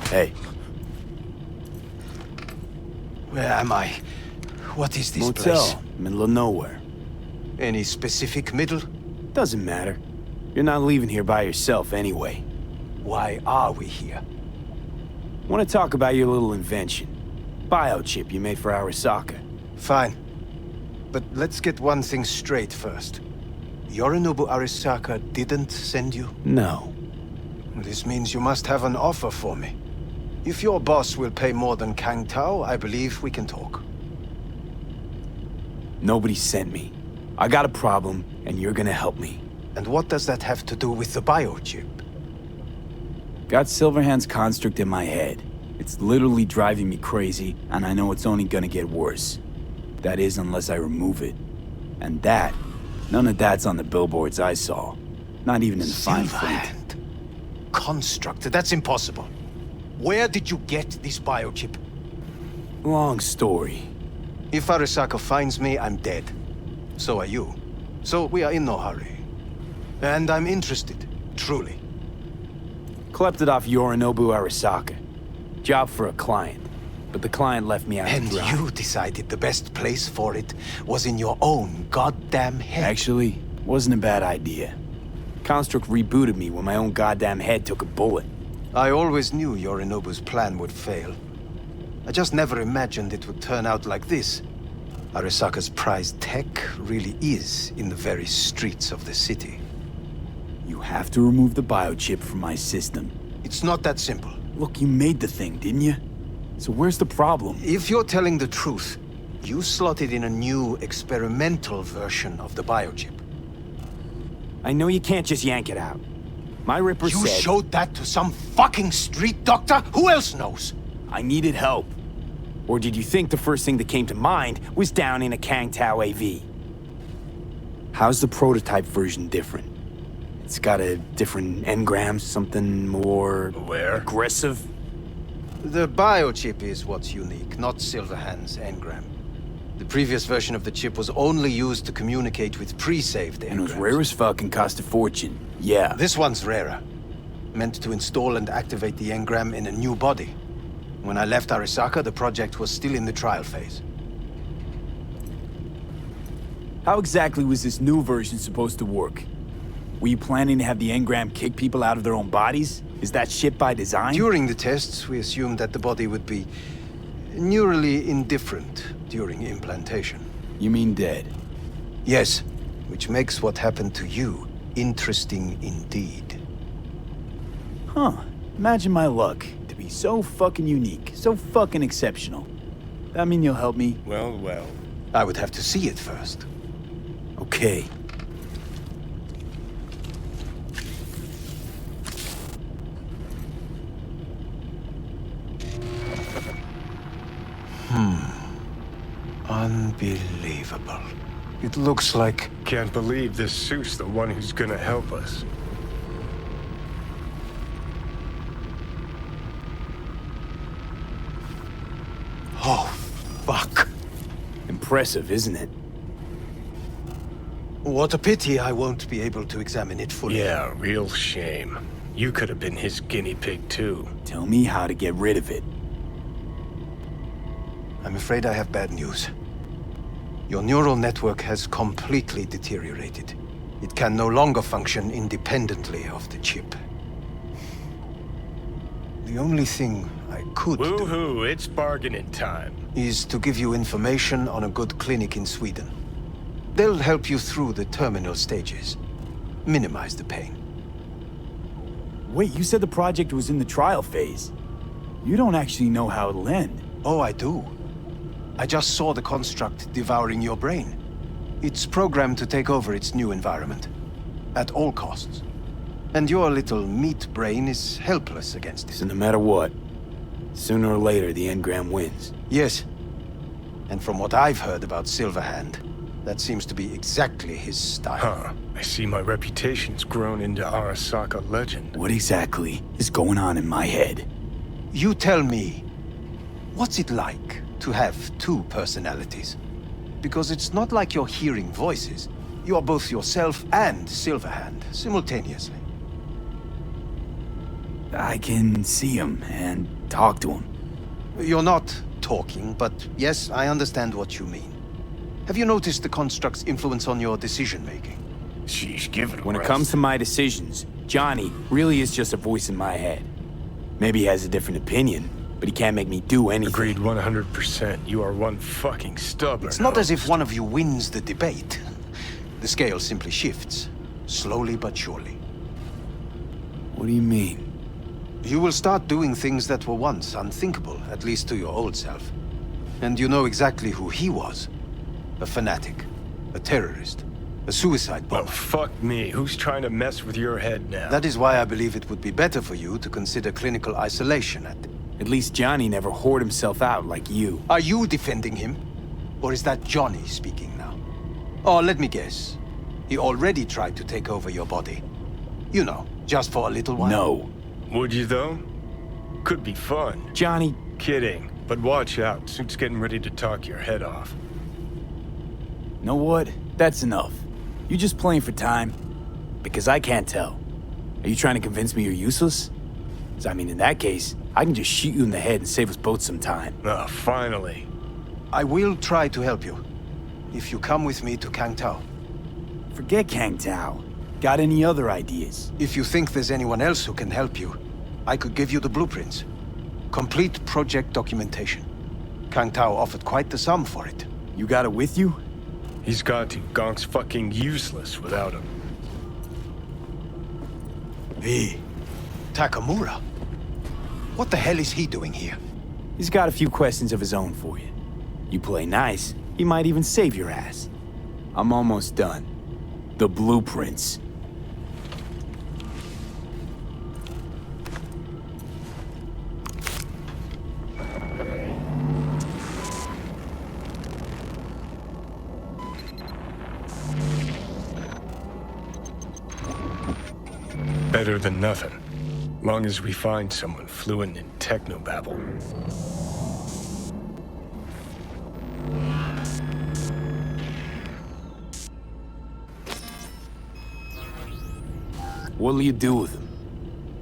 Hey. Where am I? What is this Motel, place? middle of nowhere. Any specific middle? Doesn't matter. You're not leaving here by yourself anyway. Why are we here? Want to talk about your little invention. Biochip you made for Arasaka. Fine. But let's get one thing straight first. Yorinobu Arasaka didn't send you? No. This means you must have an offer for me. If your boss will pay more than Kang Tao, I believe we can talk. Nobody sent me. I got a problem, and you're gonna help me. And what does that have to do with the biochip? Got Silverhand's construct in my head. It's literally driving me crazy, and I know it's only gonna get worse. That is, unless I remove it. And that, none of that's on the billboards I saw. Not even in the fine print. Silverhand. Construct, that's impossible. Where did you get this biochip? Long story. If Arasaka finds me, I'm dead. So are you. So we are in no hurry. And I'm interested, truly. Klept it off Yorinobu Arasaka. Job for a client. But the client left me out And to dry. you decided the best place for it was in your own goddamn head. Actually, wasn't a bad idea. Construct rebooted me when my own goddamn head took a bullet. I always knew Yorinobu's plan would fail. I just never imagined it would turn out like this. Arasaka's prized tech really is in the very streets of the city. You have to remove the biochip from my system. It's not that simple. Look, you made the thing, didn't you? So where's the problem? If you're telling the truth, you slotted in a new experimental version of the biochip. I know you can't just yank it out. My Ripper You said... showed that to some fucking street doctor? Who else knows? I needed help. Or did you think the first thing that came to mind was down in a Kang Tao AV? How's the prototype version different? It's got a different engram, something more... aggressive? The biochip is what's unique, not Silverhand's engram. The previous version of the chip was only used to communicate with pre-saved engrams. And it was rare as fuck and cost a fortune. Yeah. This one's rarer. Meant to install and activate the engram in a new body. When I left Arasaka, the project was still in the trial phase. How exactly was this new version supposed to work? Were you planning to have the engram kick people out of their own bodies? Is that shit by design? During the tests, we assumed that the body would be neurally indifferent during implantation. You mean dead? Yes, which makes what happened to you interesting indeed. Huh. Imagine my luck. To be so fucking unique, so fucking exceptional. That mean you'll help me? Well. I would have to see it first. Okay. Unbelievable. It looks like... Can't believe this suit's the one who's gonna help us. Oh, fuck. Impressive, isn't it? What a pity I won't be able to examine it fully. Yeah, real shame. You could have been his guinea pig too. Tell me how to get rid of it. I'm afraid I have bad news. Your neural network has completely deteriorated. It can no longer function independently of the chip. The only thing I could do Woohoo, it's bargaining time. is to give you information on a good clinic in Sweden. They'll help you through the terminal stages. Minimize the pain. Wait, you said the project was in the trial phase. You don't actually know how it'll end. Oh, I do. I just saw the construct devouring your brain. It's programmed to take over its new environment. At all costs. And your little meat brain is helpless against So it. no matter what, sooner or later the engram wins. Yes. And from what I've heard about Silverhand, that seems to be exactly his style. Huh. I see my reputation's grown into Arasaka legend. What exactly is going on in my head? You tell me, what's it like to have two personalities? Because it's not like you're hearing voices. You're both yourself and Silverhand simultaneously. I can see him and talk to him. You're not talking, but yes, I understand what you mean. Have you noticed the construct's influence on your decision-making? Sheesh, give it a When it rest. comes to my decisions, Johnny really is just a voice in my head. Maybe he has a different opinion, but he can't make me do anything. Agreed 100%. You are one fucking stubborn It's not as if host. one of you wins the debate. The scale simply shifts, slowly but surely. What do you mean? You will start doing things that were once unthinkable, at least to your old self. And you know exactly who he was. A fanatic, a terrorist, a suicide Well, bomber. fuck me. Who's trying to mess with your head now? That is why I believe it would be better for you to consider clinical isolation At least Johnny never whored himself out like you. Are you defending him? Or is that Johnny speaking now? Oh, let me guess. He already tried to take over your body. You know, just for a little while. No. Would you, though? Could be fun. Johnny, Kidding. But watch out. Suit's getting ready to talk your head off. know what? That's enough. You just playing for time? Because I can't tell. Are you trying to convince me you're useless? 'Cause I mean, in that case, I can just shoot you in the head and save us both some time. Ah, finally. I will try to help you. If you come with me to Kang Tao. Forget Kang Tao. Got any other ideas? If you think there's anyone else who can help you, I could give you the blueprints. Complete project documentation. Kang Tao offered quite the sum for it. You got it with you? He's got to. Gonk's fucking useless without him. Hey, Takamura? What the hell is he doing here? He's got a few questions of his own for you. You play nice, he might even save your ass. I'm almost done. The blueprints. Better than nothing. Long as we find someone fluent in technobabble. What'll you do with him?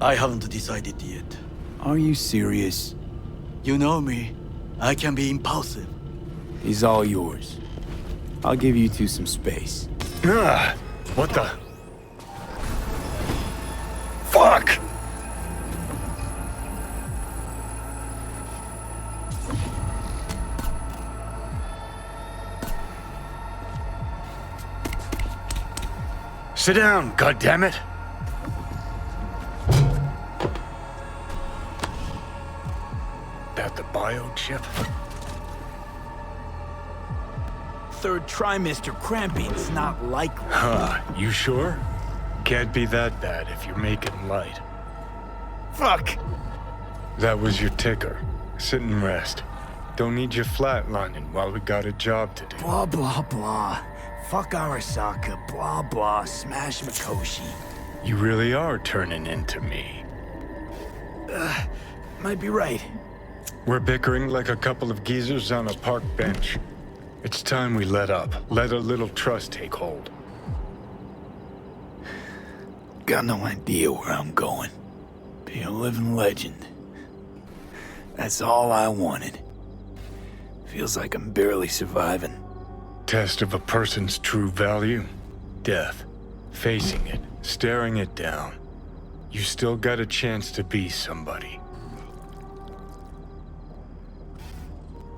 I haven't decided yet. Are you serious? You know me. I can be impulsive. He's all yours. I'll give you two some space. Ah, what the? Fuck! Sit down, goddammit! That the biochip? Third trimester cramping's not likely. Huh, you sure? Can't be that bad if you're making light. Fuck! That was your ticker. Sit and rest. Don't need you flatlining while we got a job to do. Blah, blah, blah. Fuck Arasaka, blah, blah, smash Mikoshi. You really are turning into me. Might be right. We're bickering like a couple of geezers on a park bench. It's time we let up. Let a little trust take hold. Got no idea where I'm going. Be a living legend. That's all I wanted. Feels like I'm barely surviving. Test of a person's true value? Death. Facing it. Staring it down. You still got a chance to be somebody.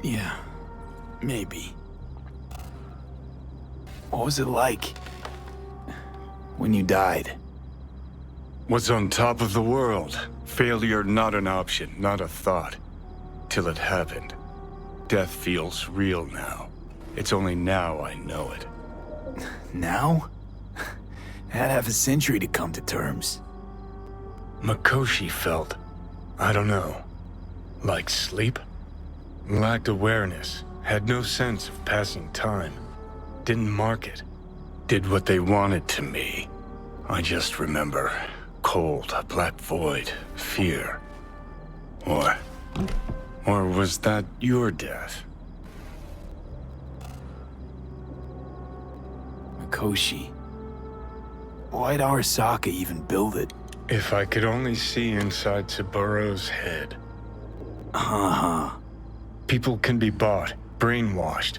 Yeah, maybe. What was it like when you died? What's on top of the world? Failure not an option, not a thought. Till it happened. Death feels real now. It's only now I know it. Now? Had half a century to come to terms. Mikoshi felt, I don't know, like sleep? Lacked awareness, had no sense of passing time. Didn't mark it. Did what they wanted to me. I just remember cold, a black void, fear. Or was that your death? Mikoshi. Why'd Arasaka even build it? If I could only see inside Saburo's head. People can be bought, brainwashed,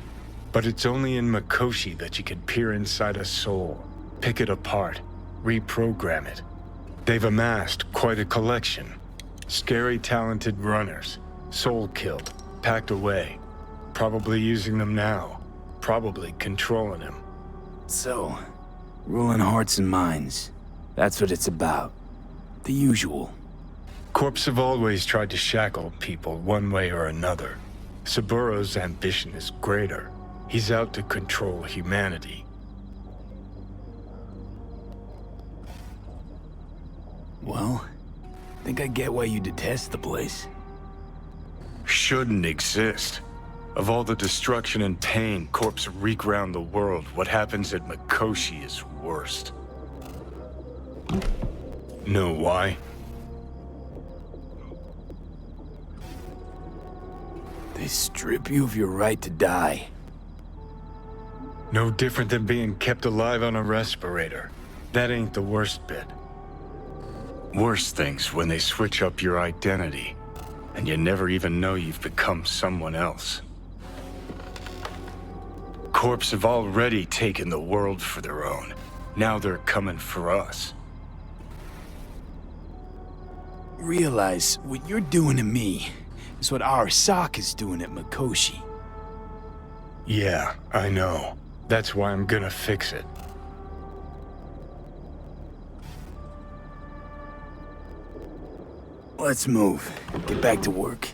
but it's only in Mɪδᴏsɣɪ that you can peer inside a soul, pick it apart, reprogram it. They've amassed quite a collection. Scary, talented runners, soul-killed, packed away, probably using them now, probably controlling him. So, ruling hearts and minds. That's what it's about. The usual. Corps have always tried to shackle people one way or another. Saburo's ambition is greater. He's out to control humanity. Well, I think I get why you detest the place. Shouldn't exist. Of all the destruction and pain Corps wreak around the world, what happens at Mɪδᴏsɣɪ is worst. Know why? They strip you of your right to die. No different than being kept alive on a respirator. That ain't the worst bit. Worst thing's when they switch up your identity, and you never even know you've become someone else. Corps have already taken the world for their own. Now they're coming for us. Realize what you're doing to me is what Arasaka's doing at Mɪδᴏsɣɪ. Yeah, I know. That's why I'm gonna fix it. Let's move. Get back to work.